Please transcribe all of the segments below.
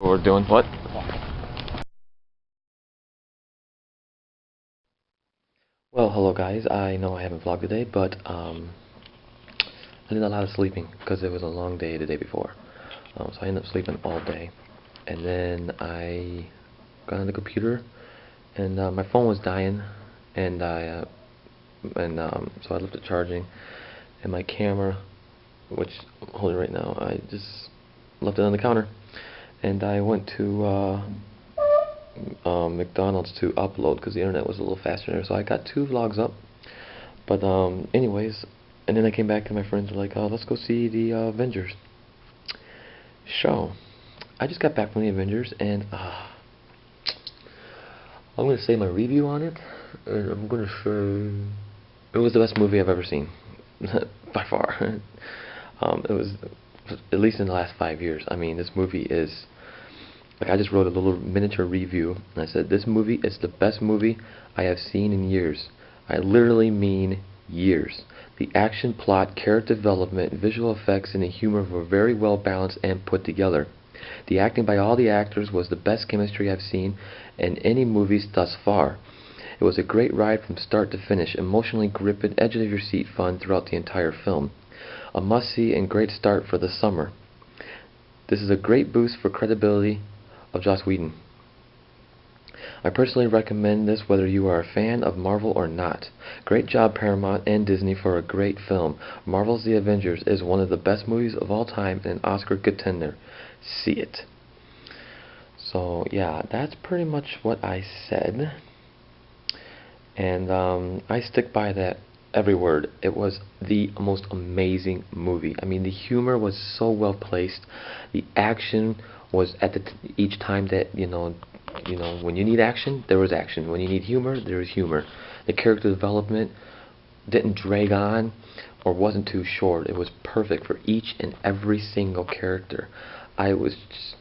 We're doing what? Well, hello guys. I know I haven't vlogged today, but I did a lot of sleeping because it was a long day the day before. So I ended up sleeping all day, and then I got on the computer, and my phone was dying, and so I left it charging, and my camera, which I'm holding right now, I just left it on the counter, and I went to McDonald's to upload because the internet was a little faster there. So I got 2 vlogs up. But anyways, and then I came back and my friends were like, let's go see the Avengers show. I just got back from the Avengers, and I'm going to say my review on it, and I'm going to say it was the best movie I've ever seen, by far. It was, at least in the last 5 years. I mean, this movie is, like, I just wrote a little miniature review, and I said, this movie is the best movie I have seen in years. I literally mean years. The action, plot, character development, visual effects, and the humor were very well balanced and put together. The acting by all the actors was the best chemistry I've seen in any movies thus far. It was a great ride from start to finish, emotionally gripping, edge of your seat fun throughout the entire film. A must-see and great start for the summer. This is a great boost for credibility of Joss Whedon. I personally recommend this whether you are a fan of Marvel or not. Great job Paramount and Disney for a great film. Marvel's The Avengers is one of the best movies of all time and an Oscar contender. See it. So yeah, that's pretty much what I said. And I stick by that every word. It was the most amazing movie. I mean, the humor was so well placed. The action was at each time that when you need action, there was action. When you need humor, there was humor. The character development didn't drag on or wasn't too short. It was perfect for each and every single character. I was just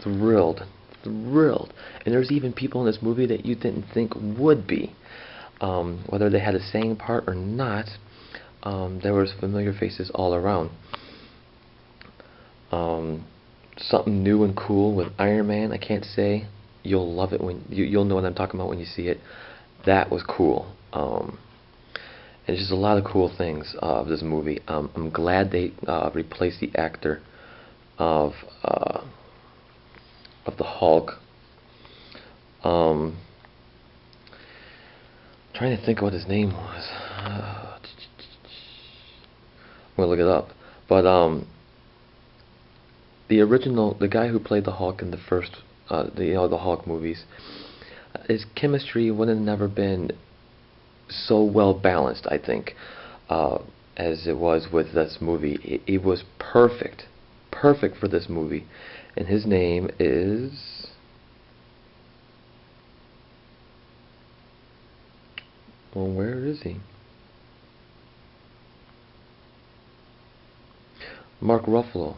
thrilled. And there's even people in this movie that you didn't think would be. Whether they had a saying part or not, there was familiar faces all around. Something new and cool with Iron Man. I can't say you'll love it when you'll know what I'm talking about when you see it. That was cool. And it's just a lot of cool things of this movie. I'm glad they replaced the actor of the Hulk. Trying to think of what his name was. I'm gonna look it up. But the guy who played the Hulk in the first, the Hulk movies, his chemistry would have never been so well balanced, I think, as it was with this movie. It was perfect for this movie, and his name is, well, where is he? Mark Ruffalo.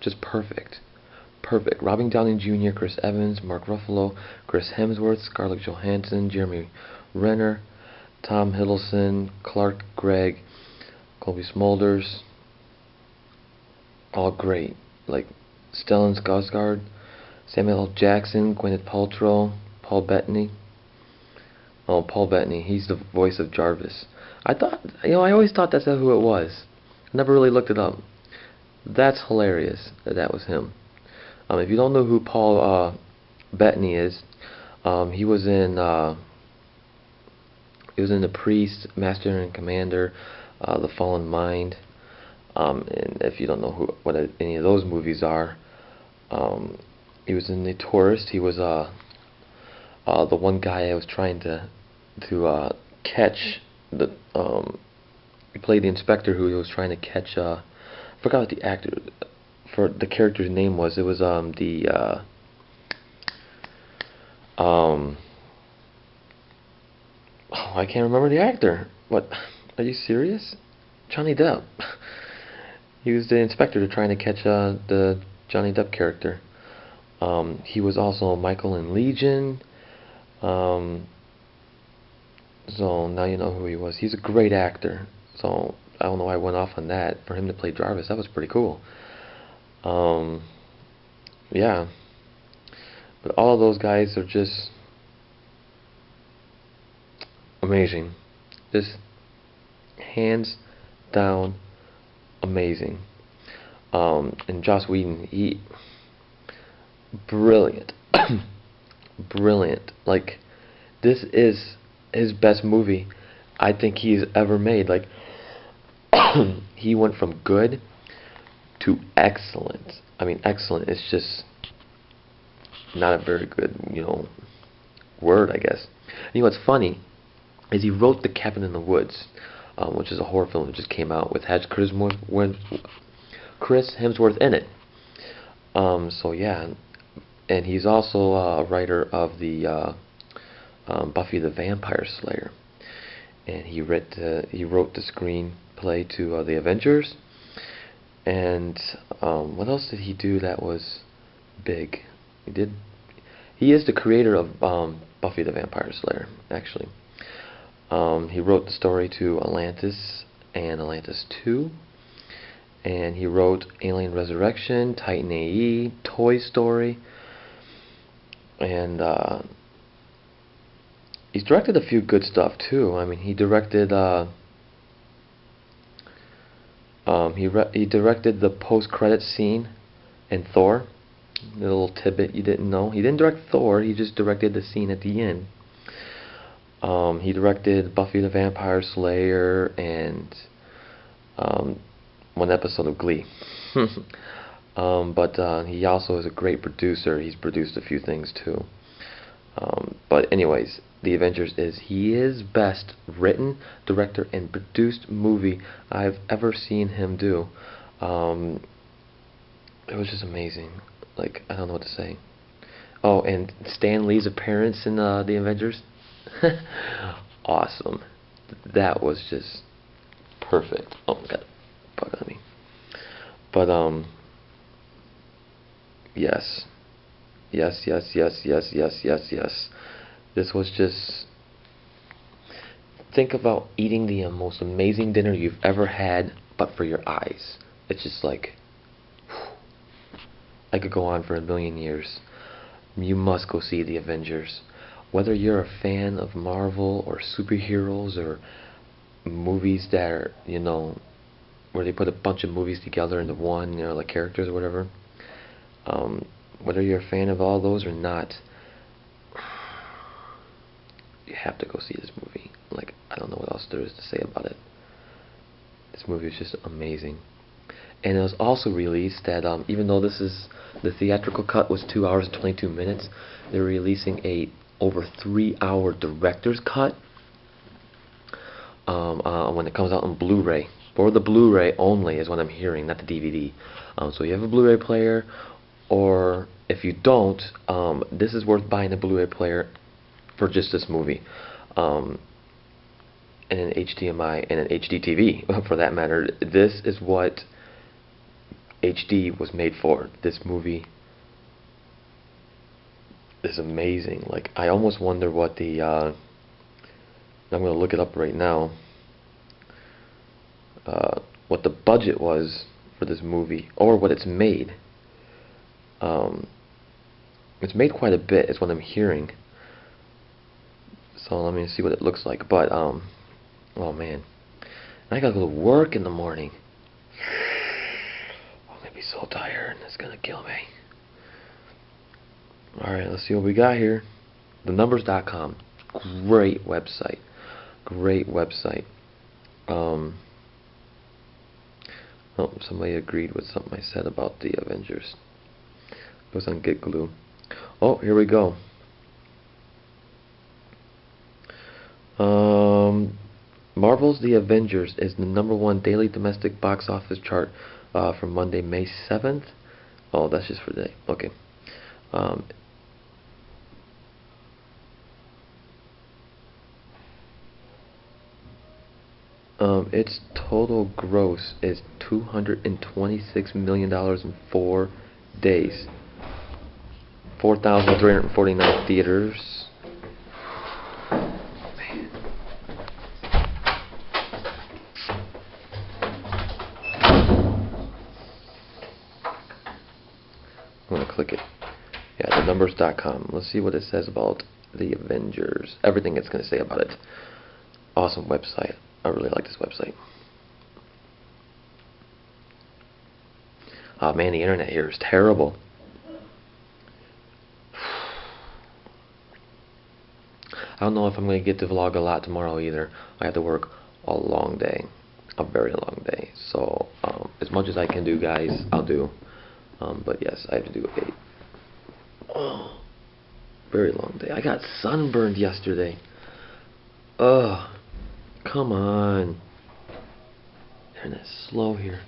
Just perfect. Robert Downey Jr., Chris Evans, Mark Ruffalo, Chris Hemsworth, Scarlett Johansson, Jeremy Renner, Tom Hiddleston, Clark Gregg, Colby Smulders. All great. Like Stellan Skarsgård, Samuel L. Jackson, Gwyneth Paltrow, Paul Bettany. Oh, Paul Bettany. He's the voice of Jarvis. I always thought that's who it was. Never really looked it up. That's hilarious that was him. If you don't know who Paul Bettany is, he was in The Priest, Master and Commander, The Fallen Mind. And if you don't know what any of those movies are, he was in The Tourist. He was the one guy I was trying to catch. He played the inspector who was trying to catch. I forgot what the actor for the character's name was. It was oh, I can't remember the actor. What? Are you serious? Johnny Depp. He was the inspector trying to catch the Johnny Depp character. He was also Michael in Legion. So now you know who he was. He's a great actor. So I don't know why I went off on that. For him to play Jarvis, that was pretty cool. yeah. But all of those guys are just amazing. Just hands down amazing. And Joss Whedon, he brilliant, brilliant. Like, this is his best movie I think he's ever made. Like, he went from good to excellent. I mean, excellent is just not a very good, word, I guess. And you know what's funny is he wrote The Cabin in the Woods, which is a horror film that just came out with has Chris Hemsworth in it. So yeah, and he's also a writer of the Buffy the Vampire Slayer, and he wrote the screenplay to the Avengers. And what else did he do that was big? He is the creator of Buffy the Vampire Slayer, actually. He wrote the story to Atlantis and Atlantis 2. And he wrote Alien Resurrection, Titan AE, Toy Story. And he's directed a few good stuff, too. I mean, he directed... he directed the post-credit scene in Thor. A little tidbit you didn't know. He didn't direct Thor, he just directed the scene at the end. He directed Buffy the Vampire Slayer and one episode of Glee. But he also is a great producer. He's produced a few things too. But anyways, The Avengers is his best written, director, and produced movie I've ever seen him do. It was just amazing. Like, I don't know what to say. Oh, and Stan Lee's appearance in The Avengers. Awesome. That was just perfect. Oh my god, bug on me. But yes. Yes, yes, yes, yes, yes, yes, yes. This was just... Think about eating the most amazing dinner you've ever had, but for your eyes. It's just like... I could go on for a million years. You must go see The Avengers. Whether you're a fan of Marvel or superheroes or movies that are, where they put a bunch of movies together into one, like characters or whatever. Whether you're a fan of all those or not, you have to go see this movie. Like, I don't know what else there is to say about it. This movie is just amazing. And it was also released that, even though the theatrical cut was 2 hours and 22 minutes, they're releasing a over 3-hour director's cut when it comes out on Blu-ray. For the Blu-ray only is what I'm hearing, not the DVD. So you have a Blu-ray player, or if you don't, this is worth buying a Blu-ray player for just this movie. And an HDMI and an HD TV, for that matter. This is what HD was made for. This movie is amazing. Like, I almost wonder what the I'm going to look it up right now, what the budget was for this movie, or what it's made. It's made quite a bit, is what I'm hearing. So let me see what it looks like. But oh man, I gotta go to work in the morning. I'm gonna be so tired, it's gonna kill me. Alright, let's see what we got here. TheNumbers.com. Great website. Great website. Oh, somebody agreed with something I said about the Avengers. It was on Get Glue. Oh, here we go. Marvel's The Avengers is the #1 daily domestic box office chart from Monday, May 7th. Oh, that's just for today. Okay. Its total gross is $226 million in 4 days. 4,349 theaters. Man. I'm gonna click it. Yeah, thenumbers.com. Let's see what it says about the Avengers. Everything it's going to say about it. Awesome website. I really like this website. Oh man, the internet here is terrible. I don't know if I'm going to get to vlog a lot tomorrow either. I have to work a long day. A very long day. So, as much as I can do, guys, I'll do. But yes, I have to do very long day. I got sunburned yesterday. Ugh. Come on. Internet's slow here.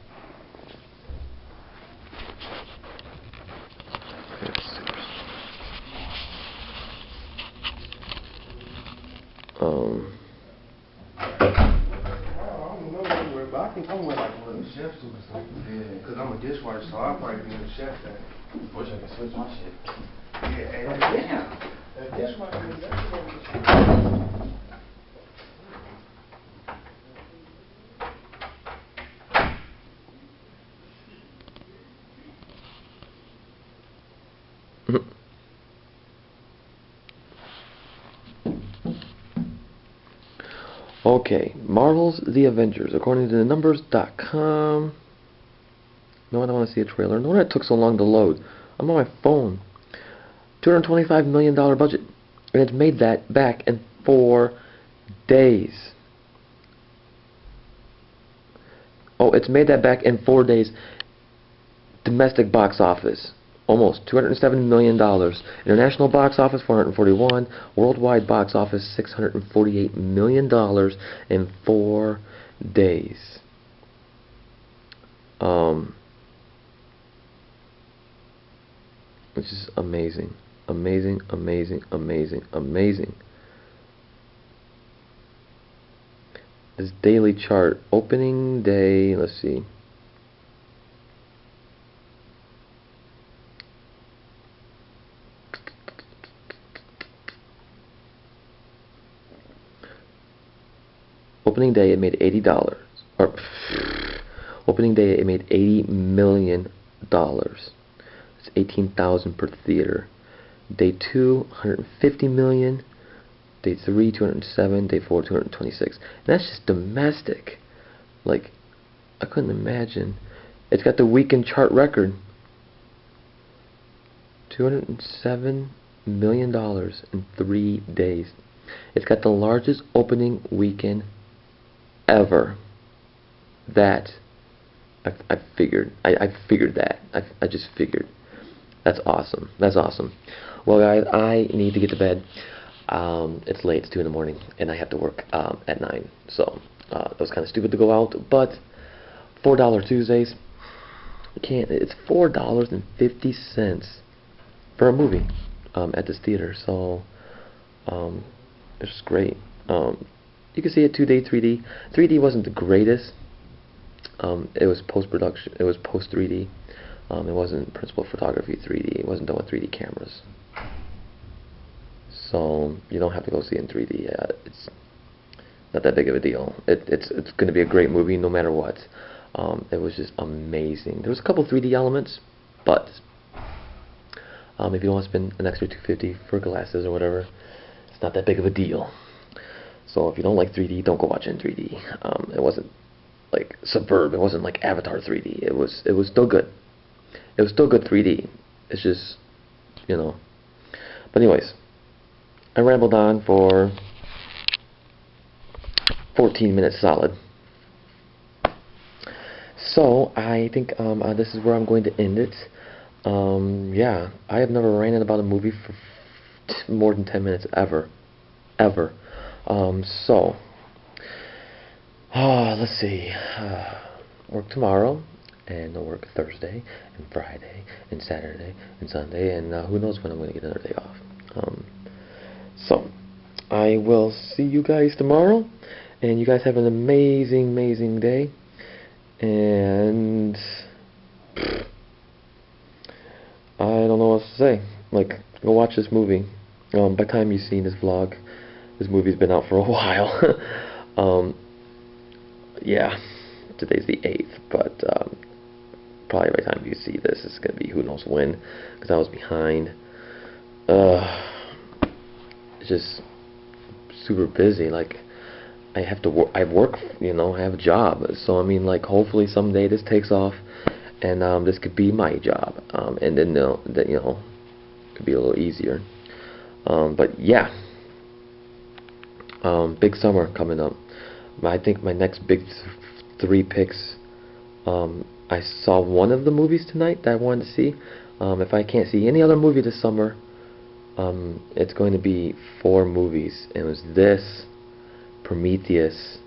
I think I'm with like one of the chefs or something. Yeah. Because I'm a dishwasher, so I'll probably be in the chef thing. Wish I could switch my shit. Yeah, and that dishwasher, that's Okay, Marvel's The Avengers, according to thenumbers.com. No, I don't want to see a trailer. No wonder it took so long to load. I'm on my phone. $225 million budget. And it's made that back in 4 days. Oh, it's made that back in 4 days. Domestic box office. Almost $207 million. International box office 441. Worldwide box office $648 million in 4 days. Which is amazing. Amazing, amazing, amazing, amazing. This daily chart, opening day, let's see. Opening day, it made $80. Or opening day, it made $80 million. It's 18,000 per theater. Day 2, 150 million. Day 3, 207. Day 4, 226. And that's just domestic. Like, I couldn't imagine. It's got the weekend chart record. $207 million in 3 days. It's got the largest opening weekend ever. That I figured. I figured that. I just figured. That's awesome. That's awesome. Well, guys, I need to get to bed. It's late. It's 2 in the morning, and I have to work at 9. So it was kind of stupid to go out, but $4 Tuesdays. Can't. It's $4.50 for a movie at this theater. So it's just great. You can see it 2D, 3D. 3D wasn't the greatest. It was post-production. It was post-3D. It wasn't principal photography 3D. It wasn't done with 3D cameras. So you don't have to go see it in 3D. It's not that big of a deal. It's going to be a great movie no matter what. It was just amazing. There was a couple 3D elements, but if you don't want to spend an extra $250 for glasses or whatever, it's not that big of a deal. So if you don't like 3D, don't go watch it in 3D. It wasn't like superb. It wasn't like Avatar 3D. It was still good. It was still good 3D. It's just, you know. But anyways, I rambled on for 14 minutes solid. So I think this is where I'm going to end it. Yeah, I have never ranted about a movie for more than 10 minutes ever. Let's see. Work tomorrow, and I'll work Thursday, and Friday, and Saturday, and Sunday, and who knows when I'm going to get another day off. So, I will see you guys tomorrow, and you guys have an amazing, amazing day, and I don't know what else to say. Like, go watch this movie. By the time you've seen this vlog, this movie's been out for a while. Yeah, today's the 8th, but probably by the time you see this, it's going to be who knows when, because I was behind. just super busy. Like, I have to work. I work. You know, I have a job. So I mean, like, hopefully someday this takes off, and this could be my job. And then that could be a little easier. But yeah, big summer coming up. I think my next big three picks. I saw one of the movies tonight that I wanted to see. If I can't see any other movie this summer, it's going to be 4 movies. It was this, Prometheus,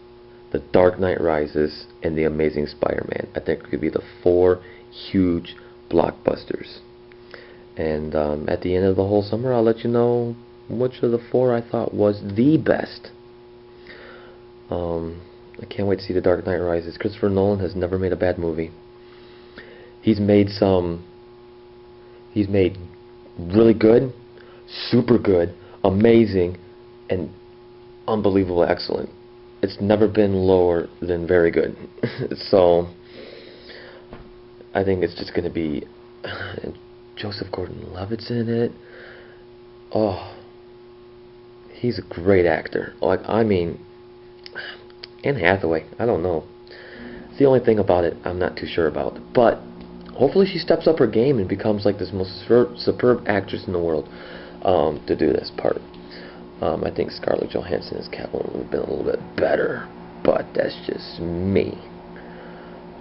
The Dark Knight Rises, and The Amazing Spider-Man. I think it could be the 4 huge blockbusters. And at the end of the whole summer, I'll let you know which of the 4 I thought was the best. I can't wait to see The Dark Knight Rises. Christopher Nolan has never made a bad movie. He's made really good, super good, amazing, and unbelievable excellent. It's never been lower than very good. So I think it's just going to be Joseph Gordon-Levitt's in it. Oh, he's a great actor. Like, I mean, Anne Hathaway, I don't know. It's the only thing about it I'm not too sure about. But hopefully she steps up her game and becomes like this most superb actress in the world to do this part. I think Scarlett Johansson as Catwoman would have been a little bit better, but that's just me.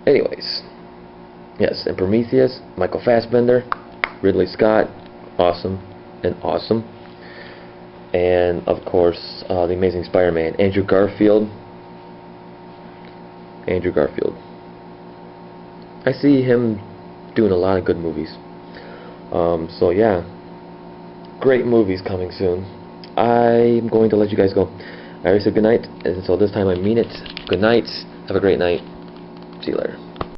Anyways, yes, and Prometheus, Michael Fassbender, Ridley Scott, awesome and awesome. And of course, The Amazing Spider-Man, Andrew Garfield. I see him doing a lot of good movies. So yeah, great movies coming soon. I'm going to let you guys go. I already said good night, and so this time I mean it. Good night. Have a great night. See you later.